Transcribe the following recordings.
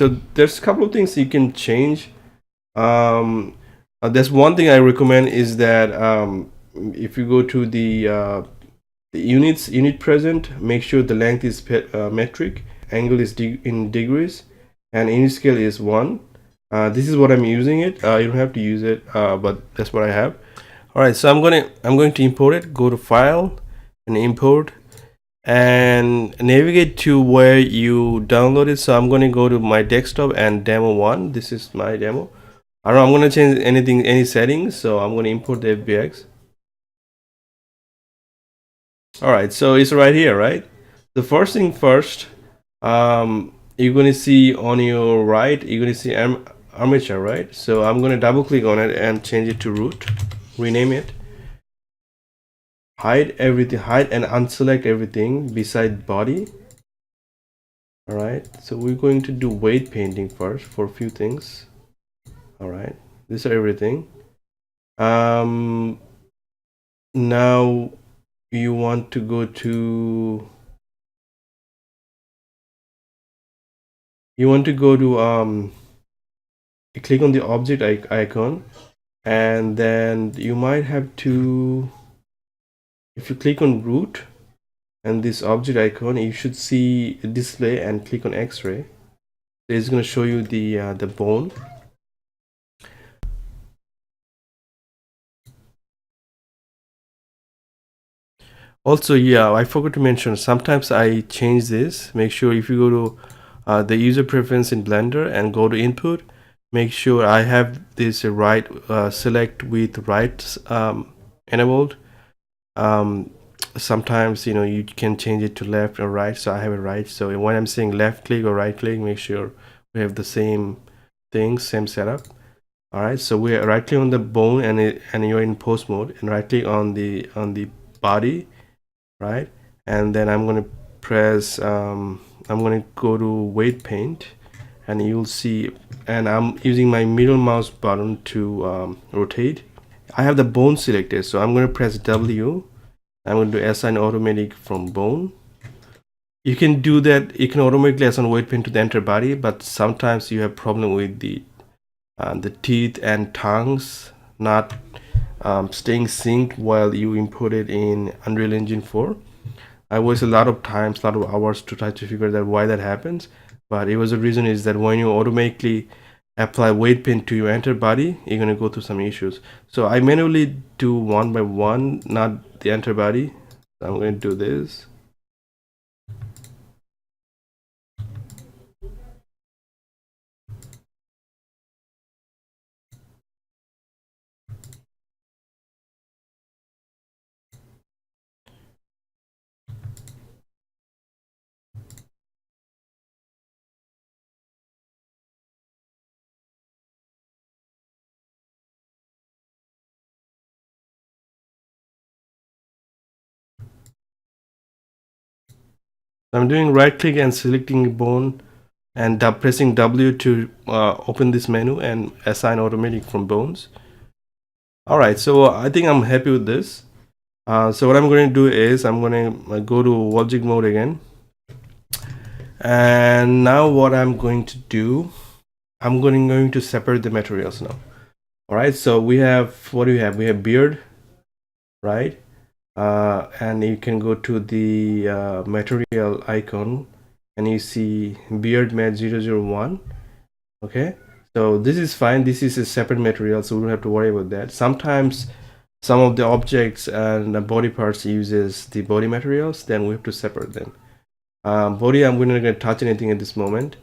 So there's a couple of things you can change. There's one thing I recommend is that if you go to the unit present, make sure the length is metric, angle is in degrees, and unit scale is 1. This is what I'm using it. You don't have to use it, but that's what I have. All right, so I'm going to import it. Go to File and Import, and navigate to where you downloaded. So I'm going to go to my desktop and demo 1. This is my demo. I don't know, I'm going to change any settings. So I'm going to import the FBX. All right, so it's right here, right? The first thing first, you're going to see on your right, you're going to see armature, right? So I'm going to double click on it and change it to root, rename it, hide everything, hide and unselect everything beside body. All right, so we're going to do weight painting first for a few things. All right, these are everything. Now you want to go to you click on the object icon, and then you might have to, if you click on root and this object icon, you should see display and click on X-ray. It's going to show you the bone. Also, yeah, I forgot to mention, sometimes I change this. Make sure if you go to the user preference in Blender and go to input, make sure I have this right select with right enabled. Sometimes you can change it to left or right, so I have it right. So when I'm saying left click or right click, make sure we have the same thing, same setup. All right, so we're right click on the bone, and you're in post mode, and right click on the body, right? And then I'm going to press I'm going to go to weight paint, and you'll see, and I'm using my middle mouse button to rotate. I have the bone selected, so I'm going to press W. I'm going to assign automatic from bone. You can do that, you can automatically assign weight paint to the entire body, but sometimes you have problem with the teeth and tongues not staying synced while you import it in Unreal Engine 4. I waste a lot of times, a lot of hours to try to figure out why that happens. But it was the reason is that when you automatically apply weight paint to your entire body, you're going to go through some issues. So I manually do one by one, not the entire body. So I'm going to do this. I'm doing right click and selecting bone, and pressing W to open this menu and assign automatic from bones. All right, so I think I'm happy with this. So what I'm going to do is I'm going to go to object mode again, and now what I'm going to do, I'm going to separate the materials now. All right, so we have, what do we have? We have beard, right? And you can go to the material icon, and you see beard mat 001. Okay, so this is fine. This is a separate material, so we don't have to worry about that. Sometimes some of the objects and the body parts uses the body materials, then we have to separate them. Body, I'm not going to touch anything at this moment.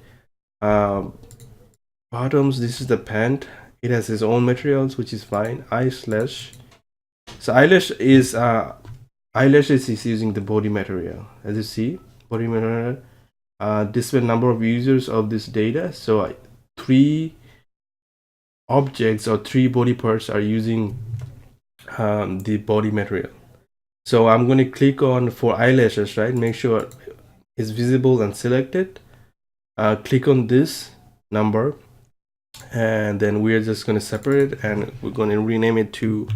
Bottoms, this is the pant. It has its own materials, which is fine. Eyelash. So eyelashes is using the body material. As you see, body material. Display number of users of this data. So 3 objects or 3 body parts are using the body material. So I'm going to click on for eyelashes, right? Make sure it's visible and selected. Click on this number, and then we're just going to separate it, and we're going to rename it to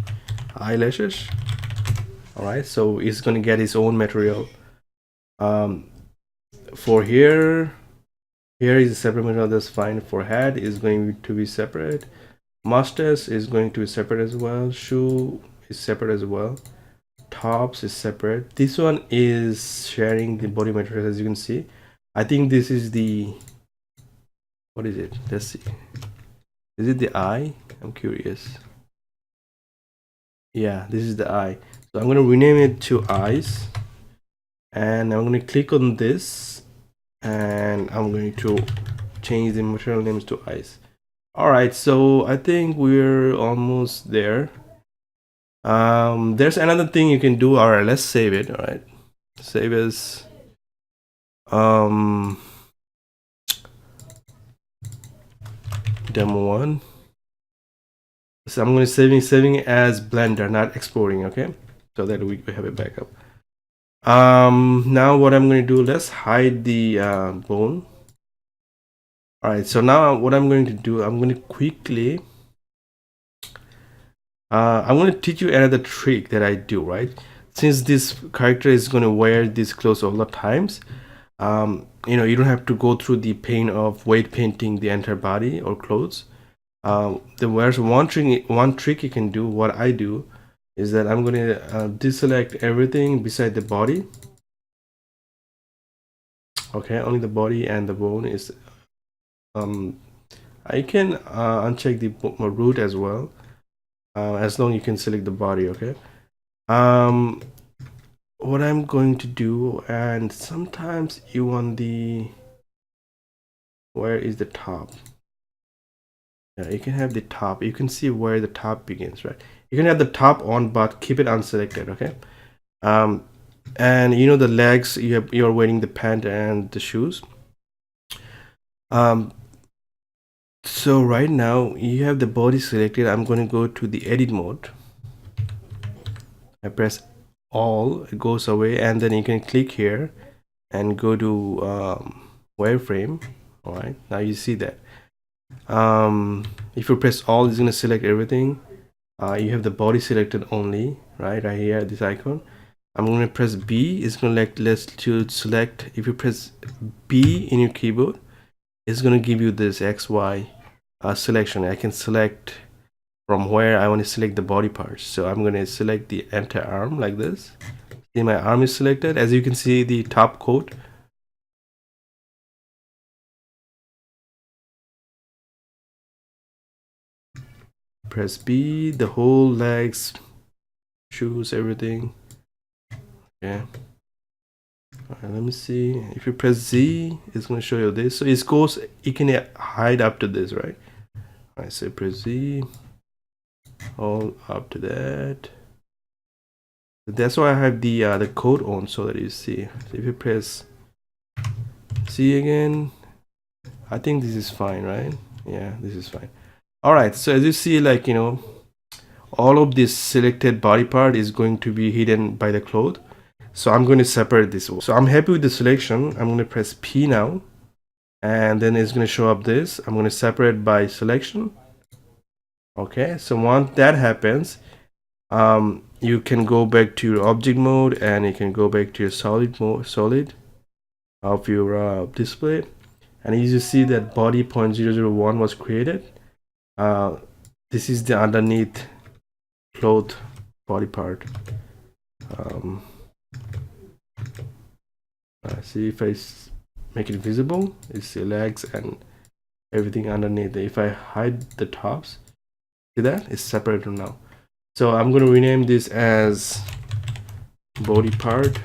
eyelashes. All right, so it's going to get its own material. For here Here is a separate material, that's fine. For head is going to be separate. Mustache is going to be separate as well. Shoe is separate as well. Tops is separate. This one is sharing the body material, as you can see. I think this is the, what is it? Let's see. Is it the eye? I'm curious. Yeah, this is the eye. So I'm going to rename it to eyes, and I'm going to click on this, and I'm going to change the material names to eyes. All right, so I think we're almost there. There's another thing you can do. All right, let's save it. All right, save as demo 1. So I'm going to saving as Blender, not exporting. Okay, so that we have a backup. Now what I'm going to do, let's hide the bone. All right, so now what I'm going to do, I'm going to quickly I'm going to teach you another trick that I do, right? Since this character is going to wear this clothes all the times, you know, you don't have to go through the pain of weight painting the entire body or clothes. There's one trick you can do. What I do is that I'm going to deselect everything beside the body. Okay, only the body and the bone is. I can uncheck the root as well, as long as you can select the body. Okay. What I'm going to do, and sometimes you want the, where is the top? Yeah, you can have the top. You can see where the top begins, right? You can have the top on, but keep it unselected. Okay. And you know the legs, you're wearing the pant and the shoes. So right now you have the body selected. I'm going to go to the edit mode. I press all, it goes away, and then you can click here and go to wireframe. All right, now you see that if you press all, it's going to select everything. You have the body selected only, right here, this icon. I'm going to press B. It's going to let's to select. If you press B in your keyboard, it's going to give you this XY selection. I can select from where I want to select the body parts. So I'm going to select the entire arm like this. See, my arm is selected. As you can see, the top coat. Press B, the whole legs, shoes, everything. Yeah. All right, let me see. If you press Z, it's going to show you this. So it goes, you can hide up to this, right? All right, so press Z, all up to that. That's why I have the code on, so that you see. So if you press C again, I think this is fine, right? Yeah, this is fine. All right, so as you see, like, you know, all of this selected body part is going to be hidden by the cloth. So I'm going to separate this. So I'm happy with the selection. I'm going to press P now, and then it's going to show up this. I'm going to separate by selection. Okay, so once that happens, you can go back to your object mode, and you can go back to your solid mode, solid of your display. And as you see that body 0.001 was created. This is the underneath cloth body part. See, if I make it visible, it's the legs and everything underneath. If I hide the tops, see that it's separated now. So I'm going to rename this as body part,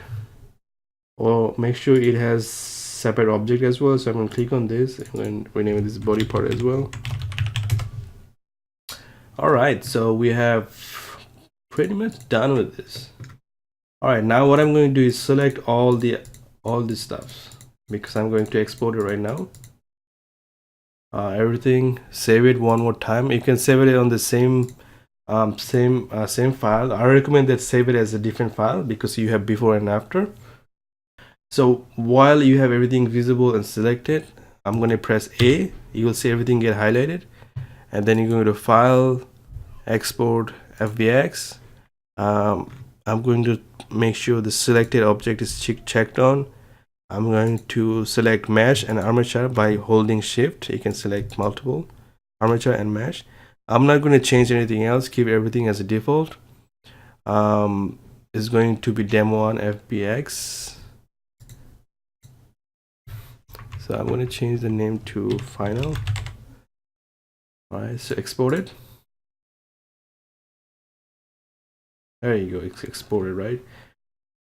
or make sure it has separate object as well. So I'm going to click on this and then rename this body part as well. All right, so we have pretty much done with this. All right, now what I'm going to do is select all this stuff, because I'm going to export it right now. Everything, save it one more time. You can save it on the same file. I recommend that save it as a different file, because you have before and after. So while you have everything visible and selected, I'm going to press A. You will see everything get highlighted, and then you go to File, Export, FBX. I'm going to make sure the selected object is checked on. I'm going to select mesh and armature by holding shift. You can select multiple armature and mesh. I'm not going to change anything else, keep everything as a default. Is going to be demo on FBX. So I'm going to change the name to final. All right, so export it. There you go, it's exported, right?